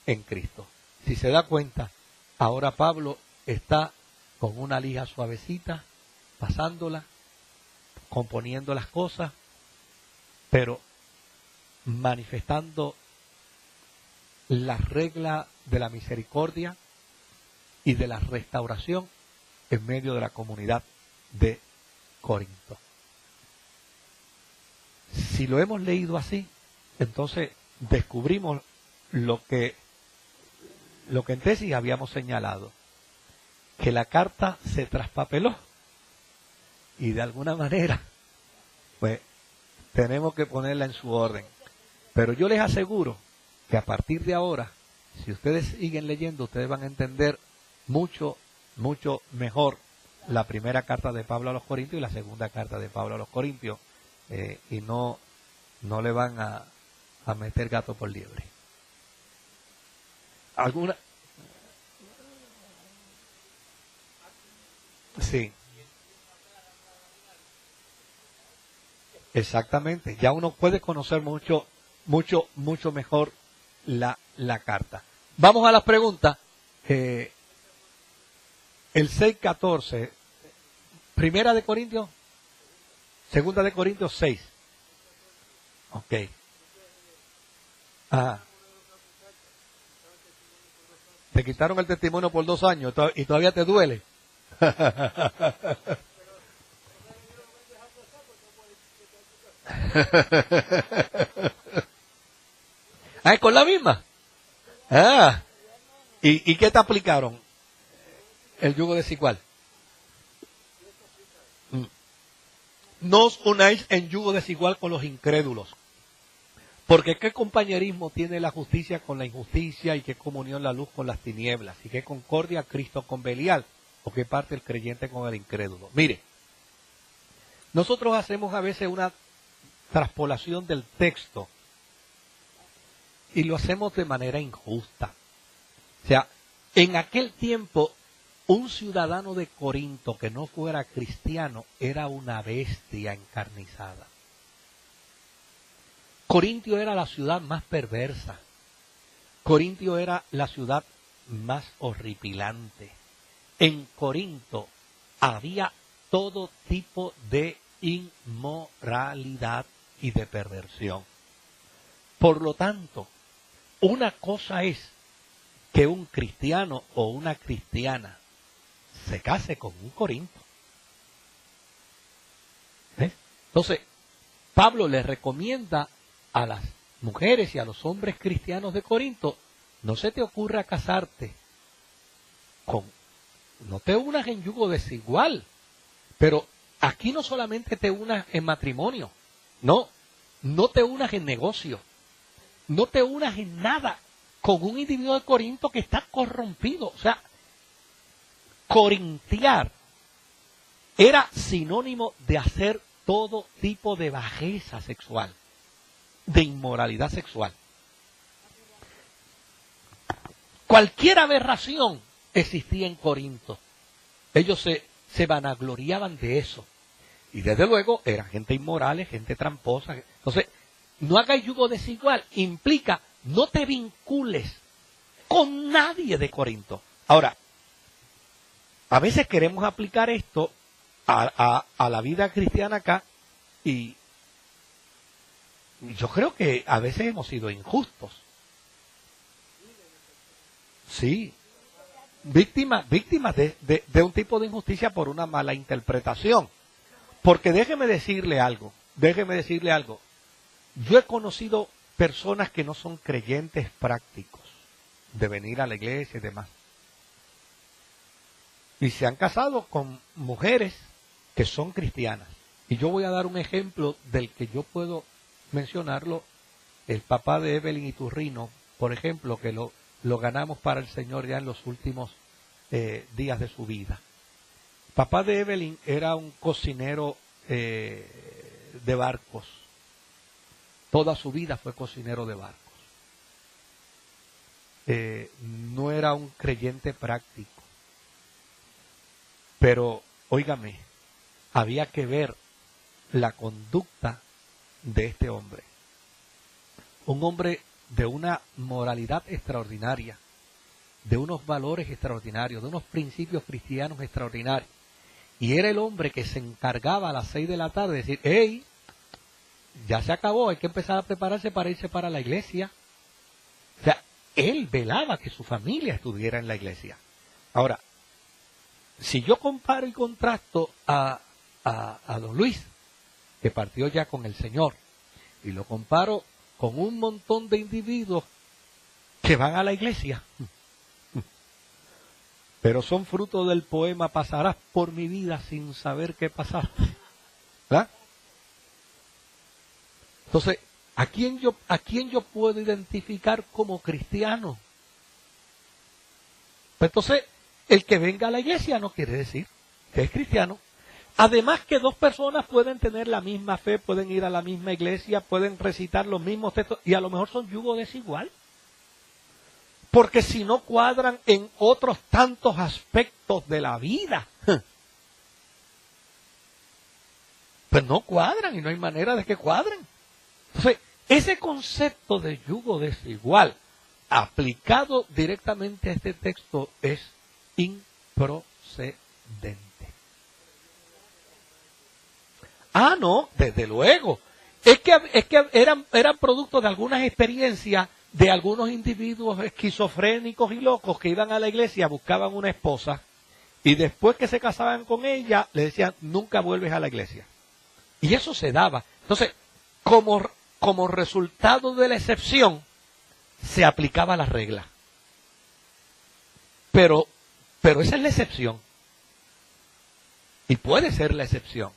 en Cristo. Si se da cuenta, ahora Pablo está con una lija suavecita, pasándola, componiendo las cosas, pero manifestando la regla de la misericordia y de la restauración en medio de la comunidad de Corinto. Si lo hemos leído así, entonces descubrimos lo que en tesis habíamos señalado, que la carta se traspapeló y de alguna manera pues tenemos que ponerla en su orden. Pero yo les aseguro que a partir de ahora, si ustedes siguen leyendo, ustedes van a entender mucho mejor la primera carta de Pablo a los Corintios y la segunda carta de Pablo a los Corintios, y no le van a meter gato por liebre. ¿Alguna? Sí. Exactamente. Ya uno puede conocer mucho mejor la carta. Vamos a las preguntas. El 6:14, primera de Corintios, segunda de Corintios 6. Ok. Ah. Te quitaron el testimonio por 2 años y todavía te duele. Ah, ¿es con la misma? Ah. ¿Y qué te aplicaron? El yugo desigual. No os unáis en yugo desigual con los incrédulos. Porque qué compañerismo tiene la justicia con la injusticia, y qué comunión la luz con las tinieblas, y qué concordia Cristo con Belial, o qué parte el creyente con el incrédulo. Mire, nosotros hacemos a veces una traspolación del texto y lo hacemos de manera injusta. O sea, en aquel tiempo, un ciudadano de Corinto que no fuera cristiano era una bestia encarnizada. Corintio era la ciudad más perversa. Corintio era la ciudad más horripilante. En Corinto había todo tipo de inmoralidad y de perversión. Por lo tanto, una cosa es que un cristiano o una cristiana se case con un corinto. ¿Ves? Entonces, Pablo le recomienda a las mujeres y a los hombres cristianos de Corinto: no se te ocurra casarte no te unas en yugo desigual, pero aquí no solamente te unas en matrimonio, no te unas en negocio, no te unas en nada con un individuo de Corinto que está corrompido. O sea, corintiar era sinónimo de hacer todo tipo de bajeza sexual, de inmoralidad sexual. Cualquier aberración existía en Corinto. Ellos se vanagloriaban de eso. Y desde luego eran gente inmoral, gente tramposa. Entonces, no hagas yugo desigual. Implica, no te vincules con nadie de Corinto. Ahora, a veces queremos aplicar esto a la vida cristiana acá, y yo creo que a veces hemos sido injustos. Sí, víctimas de un tipo de injusticia por una mala interpretación. Porque déjeme decirle algo. Yo he conocido personas que no son creyentes prácticos, de venir a la iglesia y demás, y se han casado con mujeres que son cristianas. Y yo voy a dar un ejemplo del que yo puedo mencionarlo. El papá de Evelyn Iturrino, por ejemplo, que lo ganamos para el Señor ya en los últimos días de su vida. Papá de Evelyn era un cocinero de barcos. Toda su vida fue cocinero de barcos. No era un creyente práctico. Pero, óigame, había que ver la conducta de este hombre. Un hombre de una moralidad extraordinaria, de unos valores extraordinarios, de unos principios cristianos extraordinarios. Y era el hombre que se encargaba a las 6 de la tarde de decir, hey, ya se acabó, hay que empezar a prepararse para irse para la iglesia. O sea, él velaba que su familia estuviera en la iglesia. Ahora, si yo comparo y contrasto a don Luis, que partió ya con el Señor, y lo comparo con un montón de individuos que van a la iglesia, pero son fruto del poema "Pasarás por mi vida sin saber qué pasar", ¿verdad? Entonces, ¿a quién yo puedo identificar como cristiano? Pues entonces, el que venga a la iglesia no quiere decir que es cristiano. Además que dos personas pueden tener la misma fe, pueden ir a la misma iglesia, pueden recitar los mismos textos y a lo mejor son yugo desigual. Porque si no cuadran en otros tantos aspectos de la vida, pues no cuadran y no hay manera de que cuadren. Entonces, ese concepto de yugo desigual aplicado directamente a este texto es improcedente. Ah, no, desde luego. Es que eran producto de algunas experiencias de algunos individuos esquizofrénicos y locos que iban a la iglesia, buscaban una esposa y después que se casaban con ella le decían, nunca vuelves a la iglesia. Y eso se daba. Entonces, como resultado de la excepción, se aplicaba la regla. Pero esa es la excepción. Y puede ser la excepción.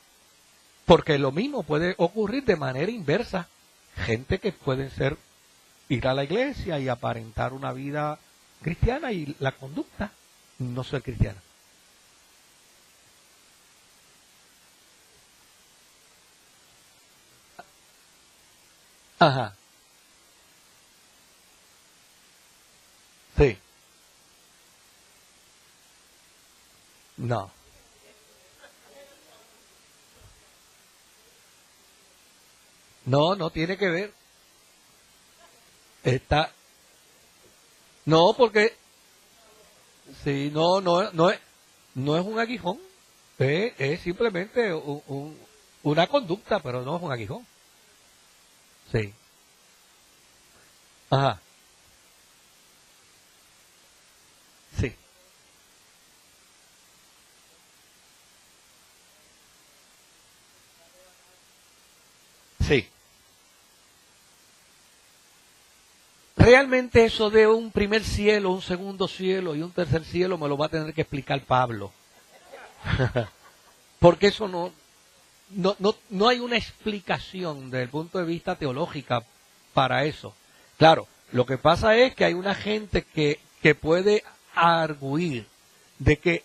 Porque lo mismo puede ocurrir de manera inversa. Gente que pueden ir a la iglesia y aparentar una vida cristiana y la conducta no ser cristiana. Ajá. Sí. No. No, no tiene que ver. Está. No, porque sí, no es un aguijón. Es simplemente una conducta, pero no es un aguijón. Sí. Ajá. Sí. Sí. Realmente eso de un primer cielo, un segundo cielo y un tercer cielo me lo va a tener que explicar Pablo. Porque eso no hay una explicación desde el punto de vista teológica para eso. Claro, lo que pasa es que hay una gente que puede arguir de que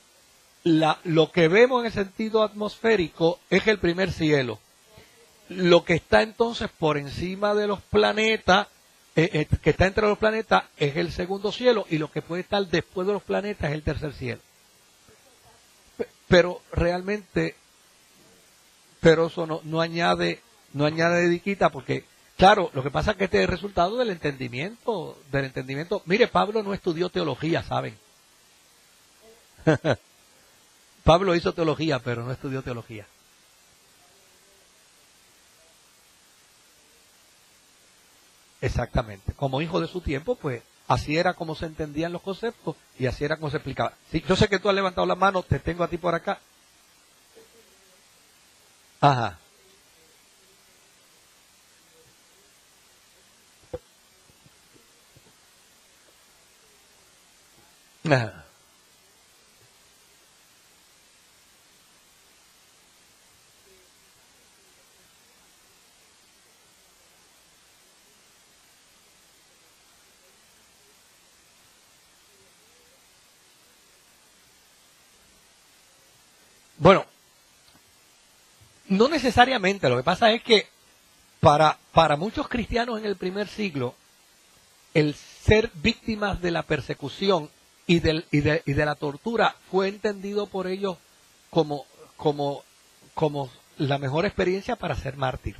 lo que vemos en el sentido atmosférico es el primer cielo. Lo que está entonces por encima de los planetas, que está entre los planetas, es el segundo cielo, y lo que puede estar después de los planetas es el tercer cielo. Pero realmente, eso no añade diquita, porque, claro, lo que pasa es que este es el resultado del entendimiento. Mire, Pablo no estudió teología, ¿saben? Pablo hizo teología, pero no estudió teología. Exactamente. Como hijo de su tiempo, pues así era como se entendían los conceptos y así era como se explicaba. Sí, yo sé que tú has levantado la mano, te tengo a ti por acá. Ajá. Ajá. Bueno, no necesariamente. Lo que pasa es que para muchos cristianos en el primer siglo, el ser víctimas de la persecución y de la tortura fue entendido por ellos como, como la mejor experiencia para ser mártir.